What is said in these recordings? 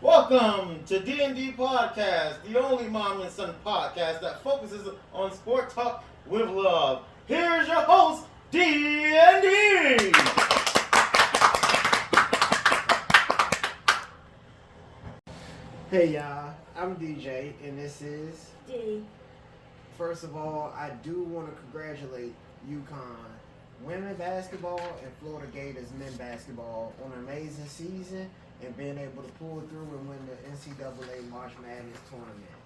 Welcome to D&D Podcast, the only mom and son podcast that focuses on sport talk with love. Here's your host, D&D. Hey y'all, I'm DJ and this is. D. First of all, I do want to congratulate UConn women basketball and Florida Gators men basketball on an amazing season and being able to pull through and win the NCAA March Madness tournament.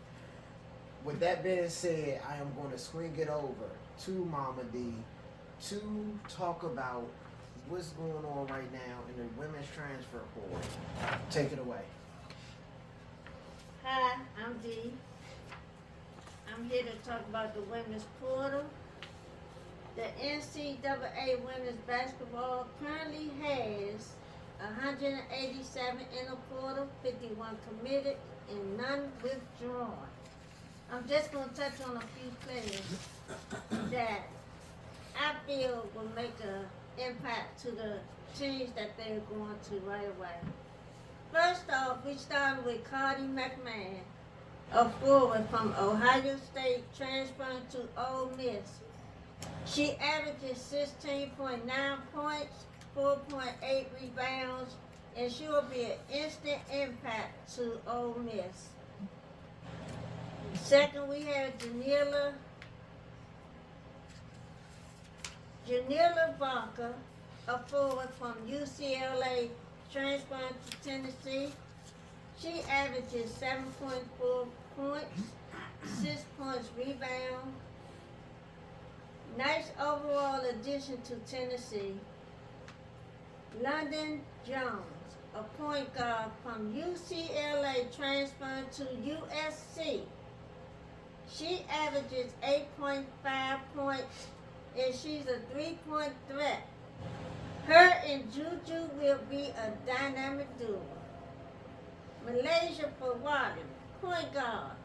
With that being said, I am going to swing it over to Mama D to talk about what's going on right now in the women's transfer portal. Take it away. Hi, I'm D. I'm here to talk about the women's portal. The NCAA women's basketball currently has 187 in the portal, 51 committed, and none withdrawn. I'm just going to touch on a few players that I feel will make an impact to the teams that they're going to right away. First off, we started with Cardi McMahon, a forward from Ohio State transferring to Ole Miss. She averages 16.9 points, 4.8 rebounds, and she will be an instant impact to Ole Miss. Second, we have Janila Barker, a forward from UCLA transferring to Tennessee. She averages 7.4 points, 6 points rebound. Nice overall addition to Tennessee. London Jones, a point guard from UCLA transferring to USC. She averages 8.5 points and she's a three-point threat. Her and Juju will be a dynamic duo. Malaysia Fawadi, point guard.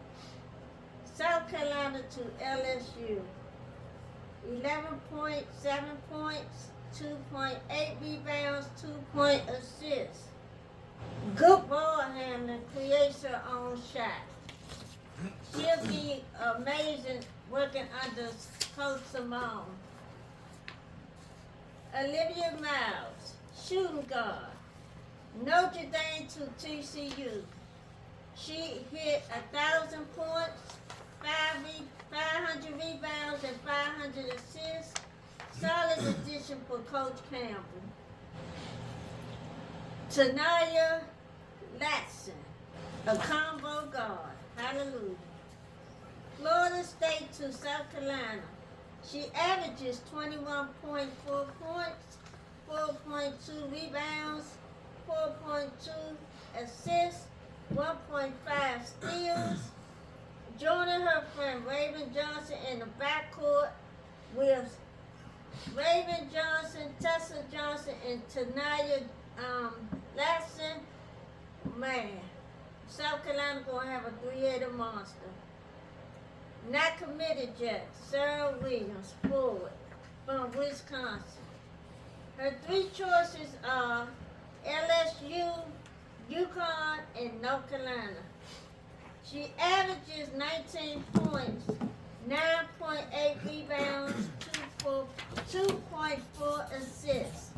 South Carolina to LSU. 11.7 points, 2.8 rebounds, 2-point assists. Good ball handling, creates her own shot. She'll be amazing working under Coach Simone. Olivia Miles, shooting guard. Notre Dame to TCU. She hit 1,000 points, 500 rebounds, and 500 assists. Solid addition for Coach Campbell. Tanaya Latson, a combo guard. Hallelujah. Florida State to South Carolina. She averages 21.4 points, 4.2 rebounds, 4.2 assists, 1.5 steals. Joining her friend Raven Johnson in the backcourt with Raven Johnson, Tessa Johnson, and Tanaya Latson. Man, South Carolina gonna have a three-headed monster. Not committed yet, Sarah Williams, forward from Wisconsin. Her three choices are LSU, UConn, and North Carolina. She averages 19 points, 9.8 rebounds, 2.4 assists.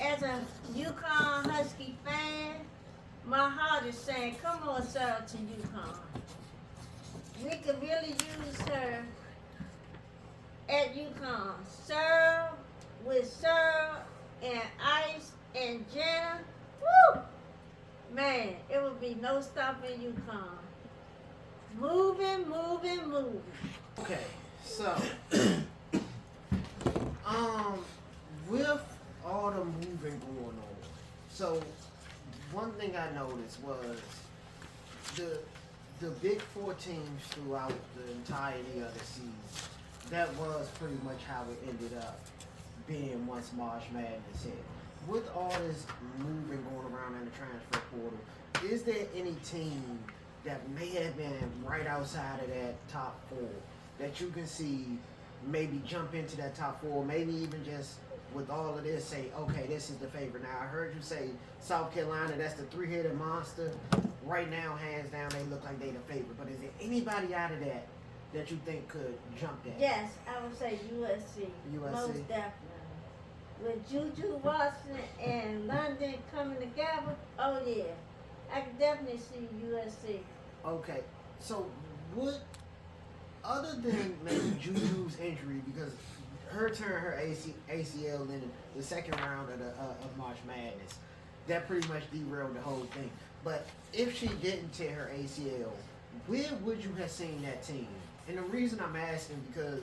As a UConn Husky fan, my heart is saying, come on, Sarah, to UConn. We could really use her at UConn. Sarah with Sarah and Ice and Jenna. Woo! Man, it would be no stopping UConn. Moving. Okay, so with all the moving going on, so one thing I noticed was the big four teams throughout the entirety of the season. That was pretty much how it ended up being once March Madness hit. With all this moving going around in the transfer portal, is there any team that may have been right outside of that top four that you can see maybe jump into that top four, maybe even just with all of this say, okay, this is the favorite. Now I heard you say South Carolina, that's the three-headed monster. Right now, hands down, they look like they the favorite. But is there anybody out of that that you think could jump that? Yes, I would say USC. USC. Most definitely. With Juju Watson and London coming together, oh yeah. I can definitely see USC. Okay, so what, other than maybe Juju's injury, because her turn her ACL in the second round of March Madness, that pretty much derailed the whole thing. But if she didn't tear her ACL, where would you have seen that team? And the reason I'm asking, because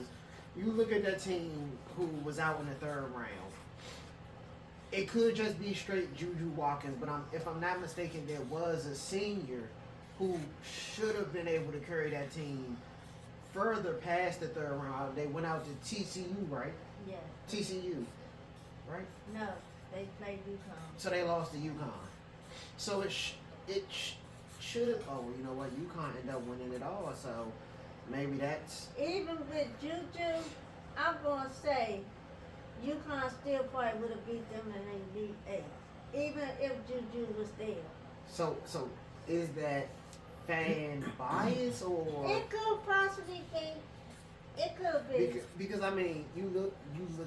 you look at that team who was out in the third round. It could just be straight Juju Watkins, but if I'm not mistaken, there was a senior who should have been able to carry that team further past the third round. They went out to TCU, right? Yeah. TCU, right? No, they played UConn. So they lost to UConn. So it should have. Oh, well, you know what? UConn ended up winning it all. So maybe that's. Even with Juju, I'm gonna say UConn still probably would have beat them in the Elite Eight, even if Juju was there. So is that fan bias or? It could possibly be. It could be. Because I mean, you look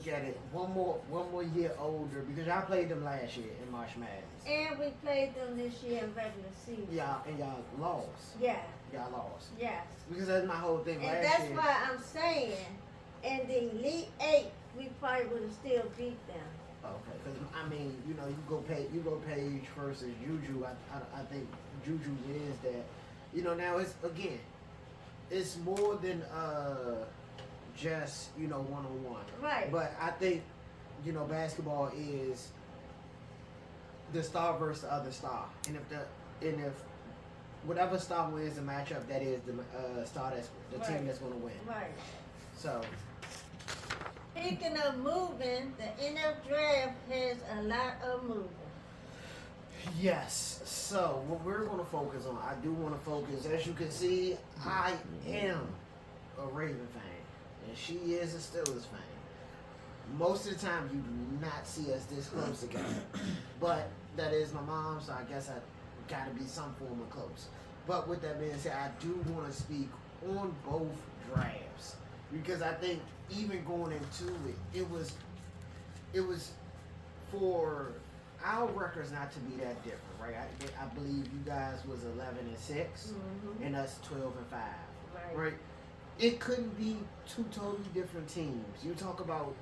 at it one more year older, because y'all played them last year in March Madness. And we played them this year in regular season. Y'all lost. Yeah. Y'all lost. Yes. Because that's my whole thing. And last that's year. why I'm saying, in the Elite Eight, we probably would have still beat them. Okay, because I mean, you go Page versus Juju. I think Juju wins that. Now it's more than just one-on-one. Right. But I think basketball is the star versus the other star, and if whatever star wins the matchup, that is the star that's the Right. team that's going to win. Right. So Speaking of moving, the NF draft has a lot of moving. yes, so what we're going to focus on, I do want to focus. As you can see, I am a Raven fan, and she is a Steelers fan. Most of the time, you do not see us this close together, but that is my mom, so I guess I got to be some form of close. But with that being said, I do want to speak on both drafts, because I think even going into it, it was for our records not to be that different, right? I believe you guys was 11-6, Mm-hmm. and us 12-5, Right. right? It couldn't be two totally different teams. You talk about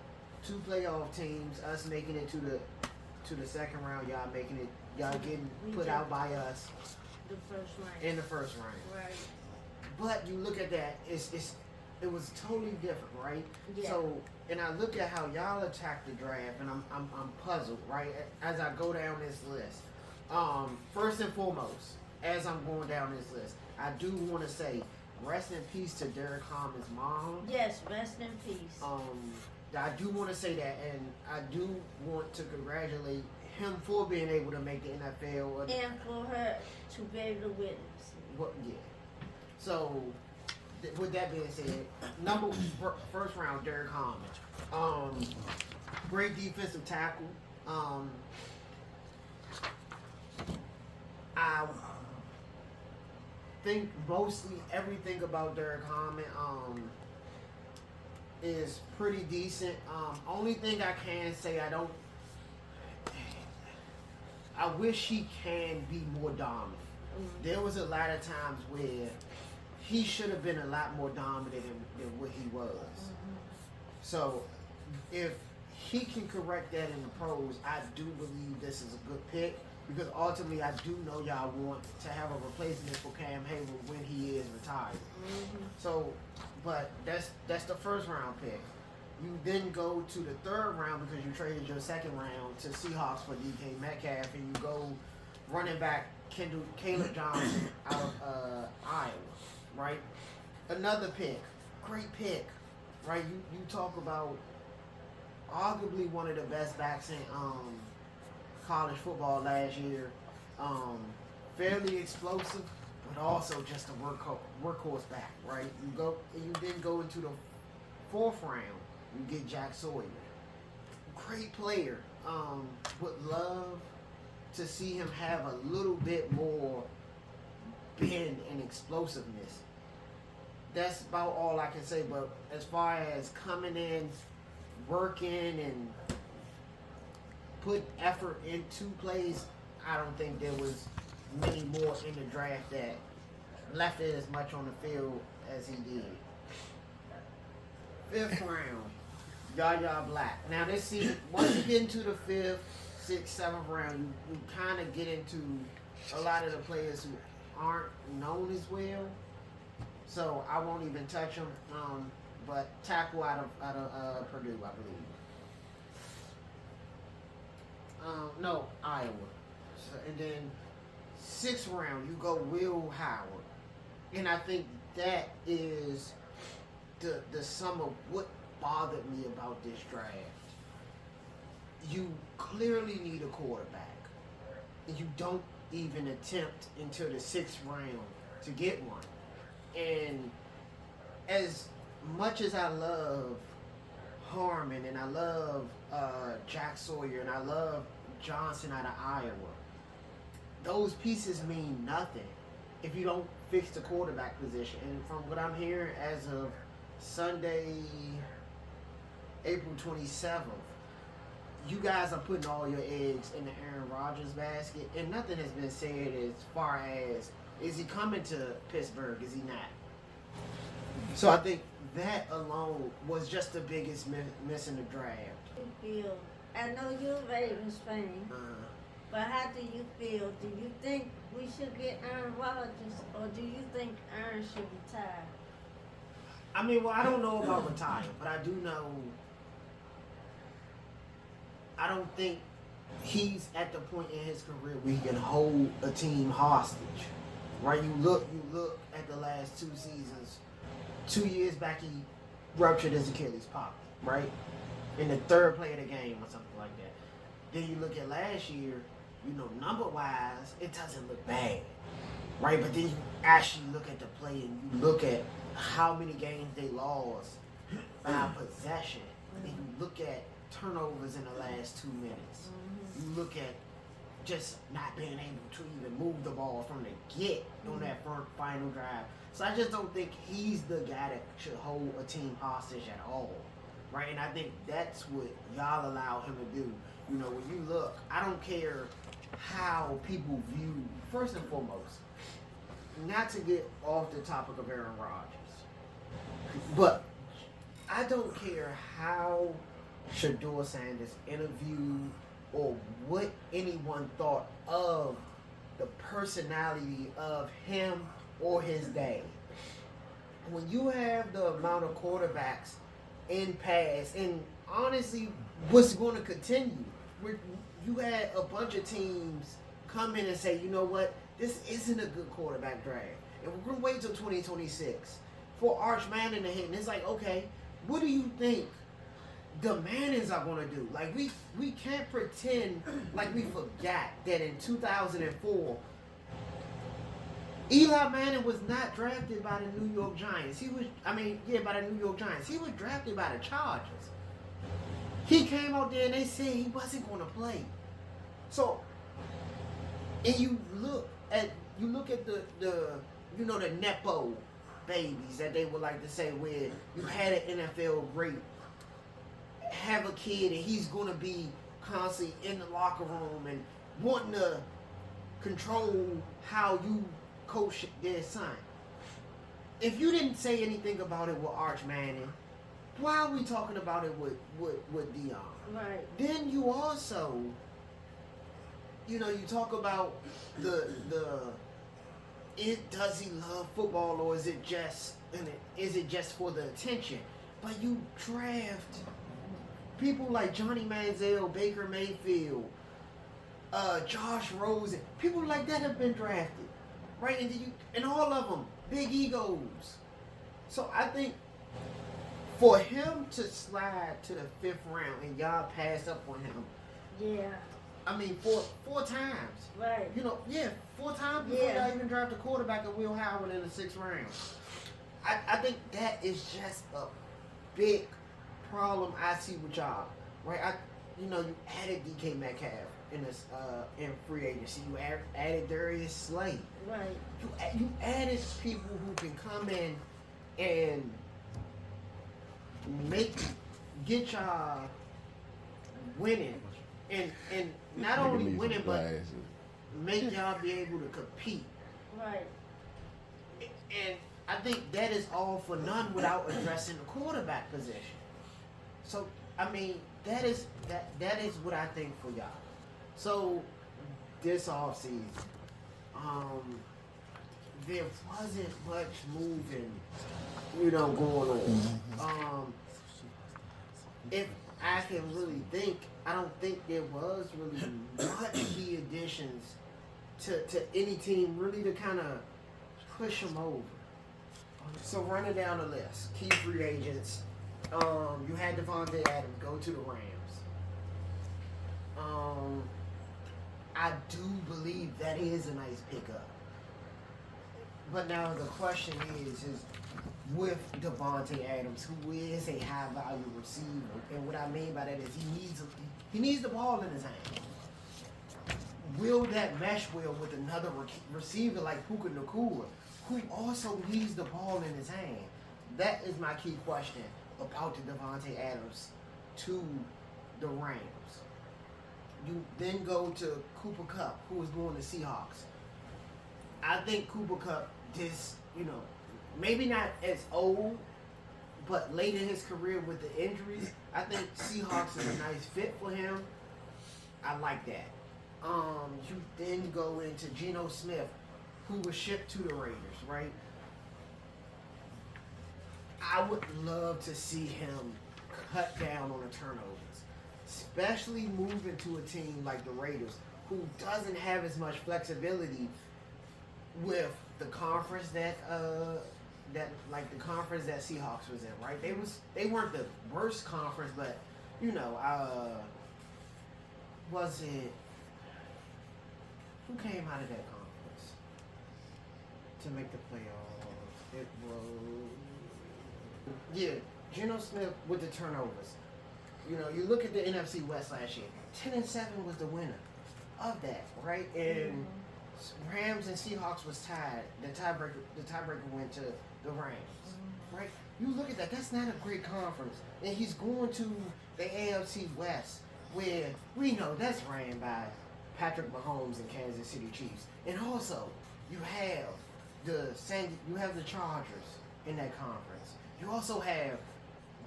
two playoff teams, us making it to the second round, y'all getting We put did. out by us The first round. in the first round. Right. But you look at that, it was totally different, right? Yeah. So, and I look at how y'all attack the draft, and I'm puzzled, right? As I go down this list, first and foremost, as I'm going down this list, I do want to say rest in peace to Derek Harmon's mom. Yes, rest in peace. I do want to say that, and I do want to congratulate him for being able to make the NFL. And for her to be able to witness. What? Yeah. So, with that being said, first round, Derek Harmon. Great defensive tackle. I think mostly everything about Derek Harmon is pretty decent. Only thing I can say, I wish he can be more dominant. There was a lot of times where he should have been a lot more dominant than what he was. So if he can correct that in the pros, I do believe this is a good pick, because ultimately I do know y'all want to have a replacement for Cam Hayward when he is retired. So, but that's the first round pick. You then go to the third round because you traded your second round to Seahawks for DK Metcalf, and you go running back Caleb Johnson out of Iowa, right? Another pick, great pick, right? You talk about arguably one of the best backs in college football last year. Fairly explosive, but also just a workhorse back, right? You then go into the fourth round. You get Jack Sawyer. great player. Would love to see him have a little bit more bend and explosiveness. That's about all I can say. But as far as coming in, working, and put effort into plays, I don't think there was many more in the draft that left it as much on the field as he did. 5th round, Yaya Black. Now this season, once you get into the 5th, 6th, 7th round, you kind of get into a lot of the players who aren't known as well. So I won't even touch them. But tackle out of Purdue, I believe. No, Iowa. So, and then 6th round, you go Will Howard. And I think that is the sum of what bothered me about this draft. You clearly need a quarterback. And you don't even attempt until the 6th round to get one. And as much as I love Harmon and I love Jack Sawyer and I love Johnson out of Iowa, those pieces mean nothing if you don't fix the quarterback position. And from what I'm hearing as of Sunday, April 27th, you guys are putting all your eggs in the Aaron Rodgers basket, and nothing has been said as far as, is he coming to Pittsburgh, is he not? So I think that alone was just the biggest miss in the draft. Feel, I know you're a Ravens fan, but how do you feel? Do you think we should get Aaron Rodgers, or do you think Aaron should retire? I mean, well, I don't know about retiring, but I do know, I don't think he's at the point in his career where he can hold a team hostage. Right? You look at the last 2 seasons. 2 years back, he ruptured his Achilles pocket, right? In the 3rd play of the game or something like that. Then you look at last year, number-wise, it doesn't look bad, right? But then you actually look at the play and you look at how many games they lost by possession. And then you look at turnovers in the last 2 minutes. You look at just not being able to even move the ball from the get on that final drive. So I just don't think he's the guy that should hold a team hostage at all, right? And I think that's what y'all allow him to do. When you look, I don't care how people view, first and foremost, not to get off the topic of Aaron Rodgers, but I don't care how Shedeur Sanders interviewed or what anyone thought of the personality of him or his dad. When you have the amount of quarterbacks in pass, and honestly, what's going to continue, you had a bunch of teams come in and say, you know what, this isn't a good quarterback draft, and we're going to wait till 2026 for Arch Manning to hit. And it's like, okay, what do you think the Mannings are going to do? Like, we can't pretend like we forgot that in 2004, Eli Manning was not drafted by the New York Giants. By the New York Giants. He was drafted by the Chargers. He came out there and they said he wasn't going to play. So, and you look at the Nepo babies that they would like to say, where you had an NFL great have a kid and he's going to be constantly in the locker room and wanting to control how you coach their son. If you didn't say anything about it with Arch Manning, why are we talking about it with Deion? Right. Then you also, you talk about does he love football, or is it just for the attention? But you draft people like Johnny Manziel, Baker Mayfield, Josh Rosen, people like that have been drafted, right? And all of them big egos. So I think for him to slide to the 5th round and y'all pass up on him, Yeah. I mean, four times. Right. 4 times before y'all even draft a quarterback of Will Howard in the 6th round. I think that is just a big problem I see with y'all, right? you added DK Metcalf in free agency. You added Darius Slay. Right. You added people who can come in and get y'all winning, and not only winning, but make y'all be able to compete. Right. And I think that is all for none without addressing the quarterback position. So I mean, that is what I think for y'all. So this offseason, there wasn't much moving, going on. If I can really think, I don't think there was really much key additions to any team really to kind of push them over. So running down the list, key free agents, you had Devontae Adams go to the Rams. I do believe that is a nice pickup. But now the question is with Devontae Adams, who is a high value receiver, and what I mean by that is he needs the ball in his hand. Will that mesh well with another receiver like Puka Nacua, who also needs the ball in his hand? That is my key question about the Devontae Adams to the Rams. You then go to Cooper Kupp, who is going to Seahawks. I think Cooper Kupp, maybe not as old, but late in his career with the injuries, I think Seahawks is a nice fit for him. I like that. You then go into Geno Smith, who was shipped to the Raiders, right? I would love to see him cut down on the turnovers, especially moving to a team like the Raiders, who doesn't have as much flexibility with the conference that Seahawks was in, right? They weren't the worst conference, but was it who came out of that conference to make the playoffs? It was Geno Smith with the turnovers. You look at the NFC West last year. 10-7 was the winner of that, right? And Rams and Seahawks was tied. The tiebreaker went to the Rams, right? You look at that. That's not a great conference. And he's going to the AFC West, where we know that's ran by Patrick Mahomes and Kansas City Chiefs. And also, you have the Chargers in that conference. You also have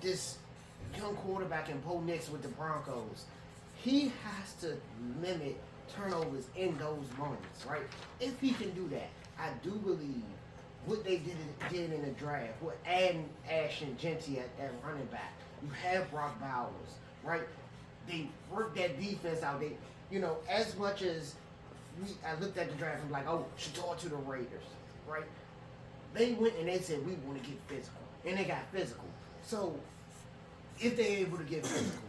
this young quarterback in Bo Nix with the Broncos. He has to limit turnovers in those moments, right? If he can do that, I do believe what they did in the draft, with adding Ashton Jeanty at running back. You have Brock Bowers, right? They worked that defense out. They, as much as I looked at the draft and like, oh, should talk to the Raiders, right? They went and they said, we want to get physical. And they got physical. So, if they're able to get physical,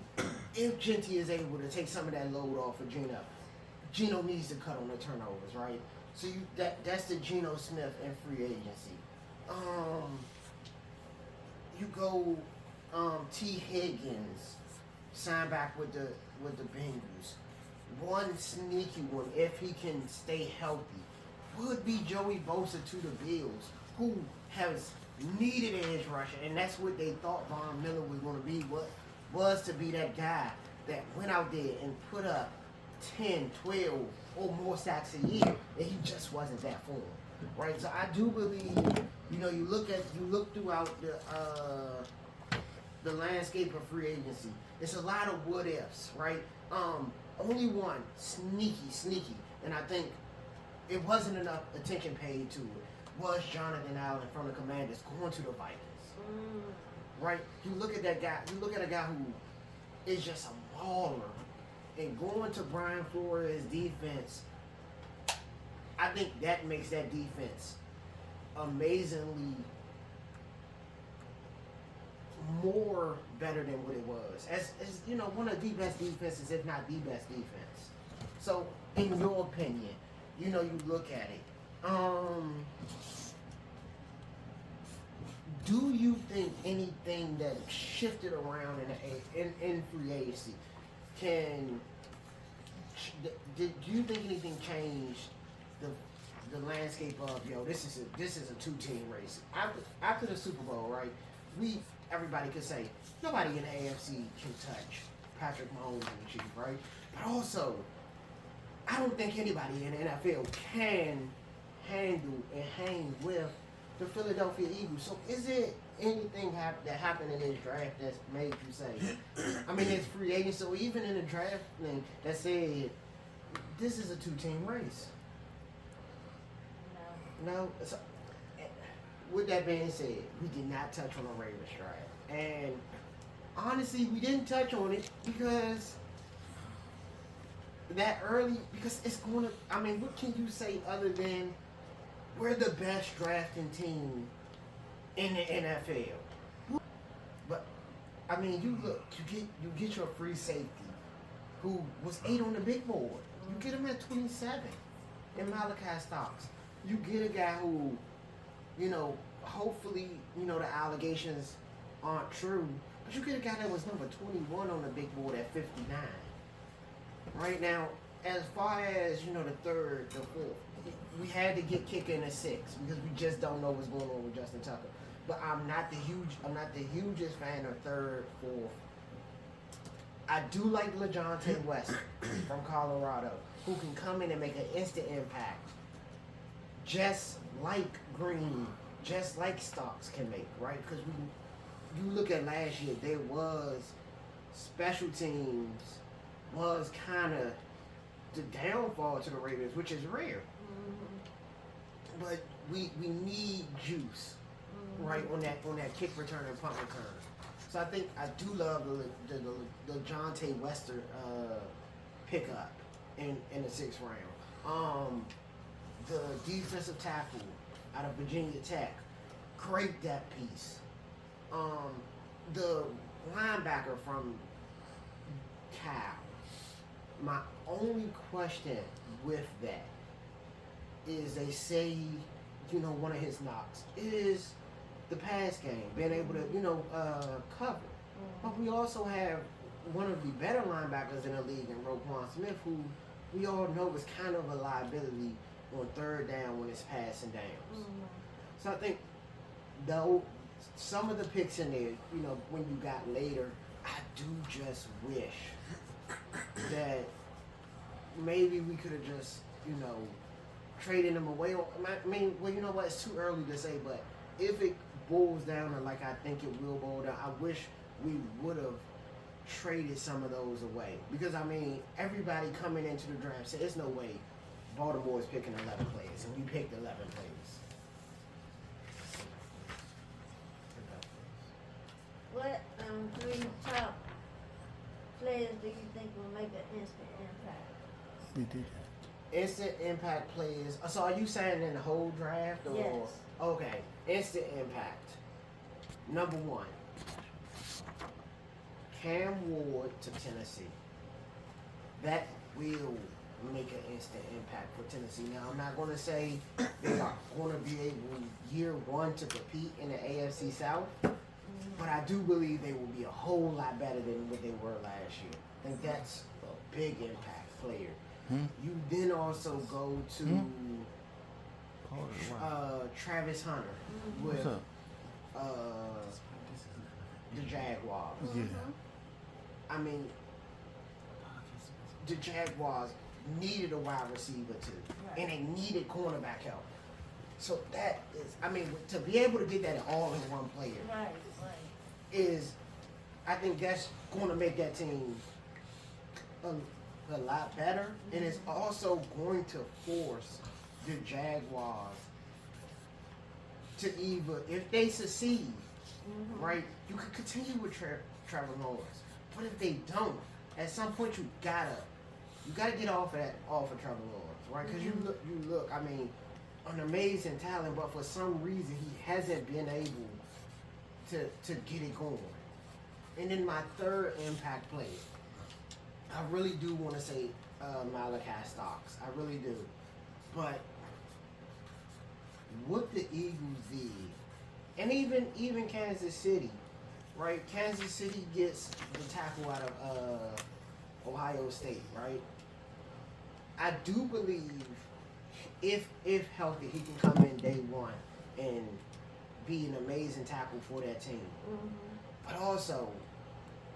if Jeanty is able to take some of that load off of Geno needs to cut on the turnovers, right? So that's the Geno Smith and free agency. You go T. Higgins, sign back with the Bengals. One sneaky one, if he can stay healthy, would be Joey Bosa to the Bills, who has needed an edge rusher, and that's what they thought Von Miller was going to be. Was to be that guy that went out there and put up 10, 12, or more sacks a year, and he just wasn't that for him, right? So I do believe, you look throughout the landscape of free agency. It's a lot of what ifs, right? Only one sneaky, and I think it wasn't enough attention paid to it, was Jonathan Allen from the Commanders going to the Vikings. Right? You look at that guy, you look at a guy who is just a baller, and going to Brian Flores' defense, I think that makes that defense amazingly more better than what it was. As one of the best defenses, if not the best defense. So, in your opinion, you look at it. Do you think anything that shifted around in free agency can did you think anything changed the landscape of this is a 2-team race after the Super Bowl, right? Everybody could say nobody in the AFC can touch Patrick Mahomes and the Chiefs, right? But also, I don't think anybody in the NFL can handle and hang with the Philadelphia Eagles. So is it anything that happened in this draft that's made you say, I mean, it's free agent, so even in the draft thing that said this is a 2-team race. No. So, with that being said, we did not touch on the Ravens draft. And honestly, we didn't touch on it because it's going to, I mean, what can you say other than we're the best drafting team in the NFL? But, I mean, you get your free safety who was 8 on the big board. You get him at 27 in Malachi Stocks. You get a guy who, hopefully, the allegations aren't true, but you get a guy that was number 21 on the big board at 59. Right now, as far as, the third, the fourth, we had to get Kicker in the 6 because we just don't know what's going on with Justin Tucker. But I'm not the hugest fan of third, fourth. I do like LeJohntay West from Colorado, who can come in and make an instant impact. Just like Green, just like Stocks can make, right? Because you look at last year, there was special teams was kind of the downfall to the Ravens, which is rare. Mm-hmm. But we need juice, right, on that kick return and punt return. So I do love the Jonte Wester pickup in the 6th round. The defensive tackle out of Virginia Tech, great depth piece. The linebacker from Cal. My only question with that is they say, one of his knocks is the pass game, being able to, cover. But we also have one of the better linebackers in the league in Roquan Smith, who we all know is kind of a liability on third down when it's passing downs. So I think, though, some of the picks in there, when you got later, I do just wish that maybe we could have just, traded them away. I mean, well, you know what? It's too early to say, but if it boils down to like I think it will boil down, I wish we would have traded some of those away. Because, I mean, everybody coming into the draft said, there's no way Baltimore is picking 11 players, and we picked 11 players. What 3 top players do you think will make an instant impact? We did Instant impact players. So are you saying in the whole draft? Or? Yes. Okay. Instant impact. Number 1. Cam Ward to Tennessee. That will make an instant impact for Tennessee. Now, I'm not going to say they are going to be able year 1 to compete in the AFC South, but I do believe they will be a whole lot better than what they were last year. I think that's a big impact player. You then also go to Travis Hunter with the Jaguars. Yeah. I mean, the Jaguars needed a wide receiver too, and they needed cornerback help. So that is, I mean, to be able to get that all in one player is, I think that's going to make that team a lot better, and it's also going to force the Jaguars to either, if they succeed, right, you can continue with Trevor Lawrence, but if they don't, at some point you gotta get off of Trevor Lawrence, right? Because you look, I mean, an amazing talent, but for some reason he hasn't been able to get it going. And then my third impact player, I really do want to say Malachi Stocks. I really do. But what the Eagles did, and even Kansas City, right? Kansas City gets the tackle out of Ohio State, right? I do believe if healthy, he can come in day one and be an amazing tackle for that team. Mhm. But also,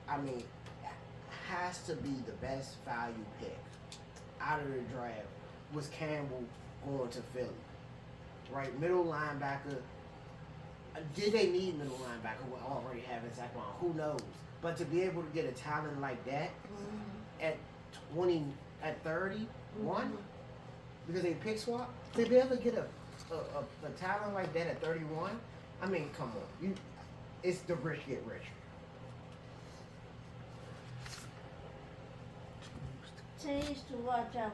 I mean, has to be the best value pick out of the draft was Campbell going to Philly, right? Middle linebacker. Did they need middle linebacker? We're already having Zach Brown. Who knows? But to be able to get a talent like that Mhm. at 20, at 31, Mhm. because they pick swap, to be able to get a talent like that at 31, I mean, come on. It's the rich get rich. Teams to watch out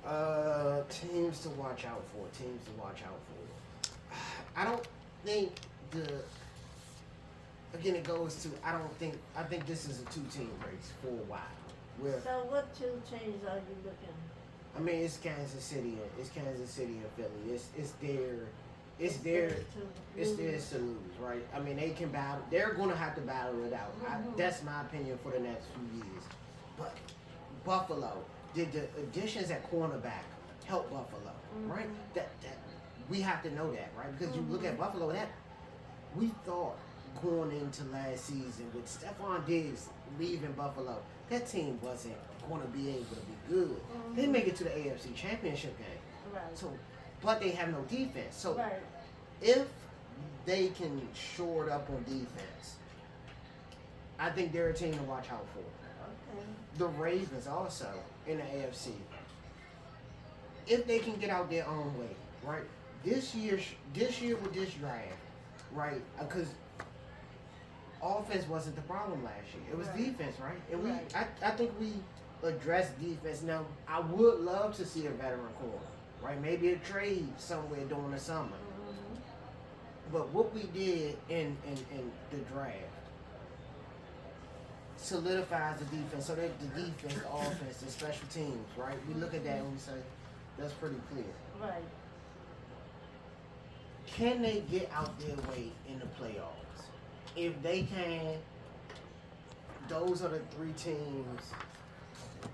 for. Teams to watch out for. Teams to watch out for. I don't think again, it goes to, I think this is a two-team race for a while. Where, So what two teams are you looking? I mean, it's Kansas City and Philly. It's theirs to lose, right? I mean, they can battle. They're going to have to battle it out. Mhm. That's my opinion for the next few years. But Buffalo, did the additions at cornerback help Buffalo, right? Mhm. That we have to know that, right? Because you look at Buffalo, that we thought going into last season with Stephon Diggs leaving Buffalo, that team wasn't going to be able to be good. They make it to the AFC Championship game. Right. So, but they have no defense. So Right. if they can shore it up on defense, I think they're a team to watch out for. Okay. The Ravens also in the AFC. If they can get out their own way, right? This year with this draft, right? Because offense wasn't the problem last year. It was Right. defense, right? And Right. I think we addressed defense. Now, I would love to see a veteran corner, right? Maybe a trade somewhere during the summer. Mhm. But what we did in the draft solidifies the defense, so that the defense, the offense, the special teams, right? We look at that and we say, that's pretty clear. Right. Can they get out their way in the playoffs? If they can, those are the three teams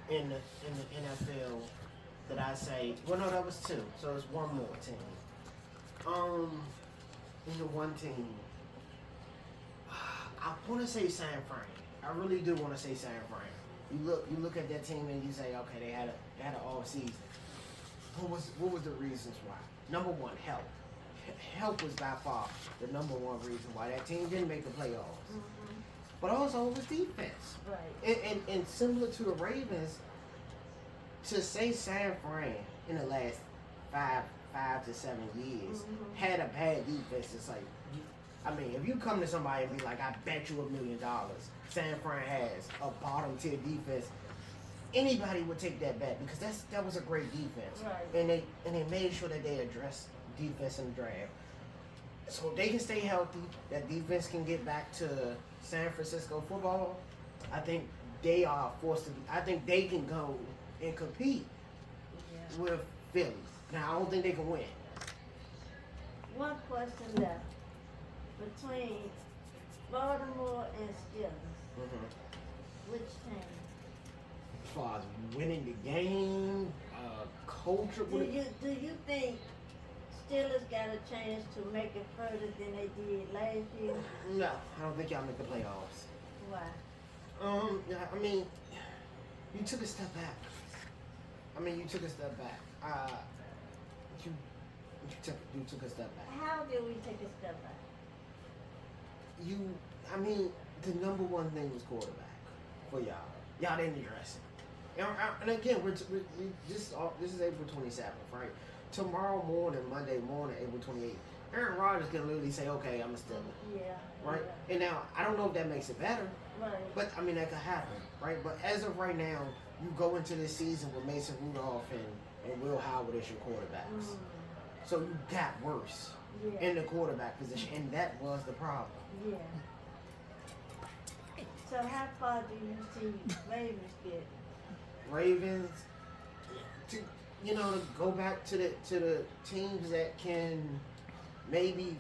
in the NFL that I say. Well, no, that was two, so it's one more team. In the one team, I want to say San Fran. I really do want to say San Fran. You look at that team and you say, okay, they had an off season. What was the reasons why? Number one, health. Health was by far the number one reason why that team didn't make the playoffs. Mhm. But also it was defense. Right. And similar to the Ravens, to say San Fran in the last five to 7 years Mhm. had a bad defense, it's like, I mean, if you come to somebody and be like, I bet you $1 million, San Fran has a bottom tier defense, anybody would take that bet because that was a great defense. Right. And they made sure that they addressed defense in the draft. So if they can stay healthy, that defense can get back to San Francisco football, I think they are forced to be, I think they can go and compete Yeah. with Philly. Now, I don't think they can win. One question left between Baltimore and Steelers. Which team? As far as winning the game, culture, Do you think Steelers got a chance to make it further than they did last year? no, I don't think y'all make the playoffs. Why? Yeah, I mean, you took a step back. You took a step back. How did we take a step back? The number one thing was quarterback for y'all. Y'all didn't address it. And again, this is April 27th, right? Tomorrow morning, Monday morning, April 28th, Aaron Rodgers can literally say, okay, I'm a Steeler, Yeah. right? Yeah. And now, I don't know if that makes it better, Right. but I mean, that could happen, right? But as of right now, you go into this season with Mason Rudolph and Will Howard as your quarterbacks. Mm, So you got worse yeah. in the quarterback position, and that was the problem. Yeah. So how far do you see Ravens get? Ravens, to go back to the teams that can maybe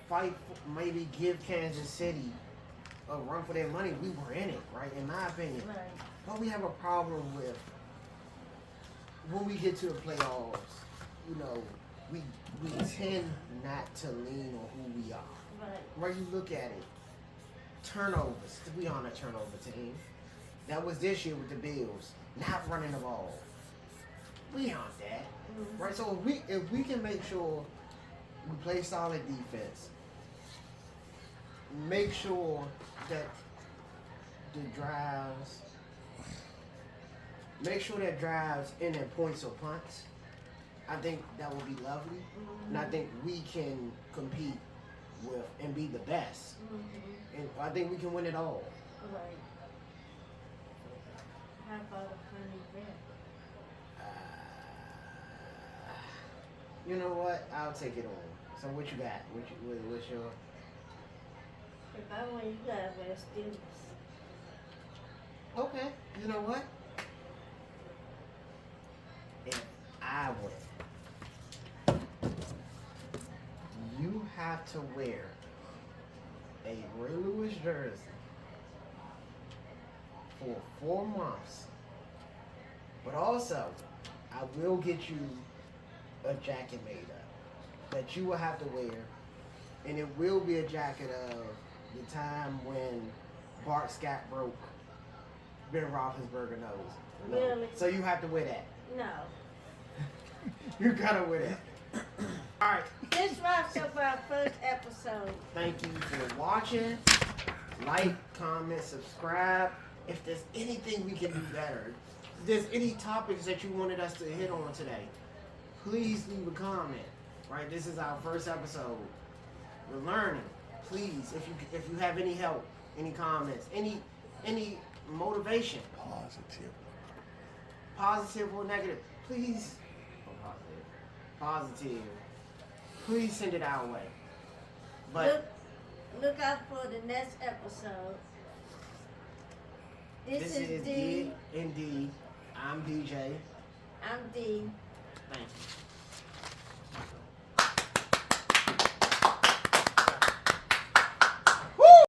fight, maybe give Kansas City a run for their money, we were in it, right? In my opinion. Right. But we have a problem with when we get to the playoffs, you know, we tend not to lean on who we are. Right. Where you look at it, turnovers. We aren't a turnover team. That was this year with the Bills, not running the ball. We aren't that, Mhm. right? So if we can make sure we play solid defense, make sure that the drives, end in points or punts, I think that would be lovely, and I think we can compete with and be the best, Mhm. and I think we can win it all. Right. How about a honey bear? You know what? I'll take it on. So what you got? What's your? If I win, you gotta wear Steelers. Okay. You know what? If I win, you have to wear a Ray Lewis jersey for 4 months. But also, I will get you a jacket made up that you will have to wear, and it will be a jacket of the time when Bart Scott broke Ben Roethlisberger's nose. No. Really? So you have to wear that. No. You gotta wear that. All right. This wraps up our first episode. Thank you for watching. Like, comment, subscribe. If there's anything we can do better, if there's any topics that you wanted us to hit on today, please leave a comment. Right, this is our first episode. We're learning. Please, if you have any help, any comments, any motivation, positive or negative, please. Positive. Please send it our way. But Look out for the next episode. This is D. Indeed. I'm DJ. I'm D. Thank you.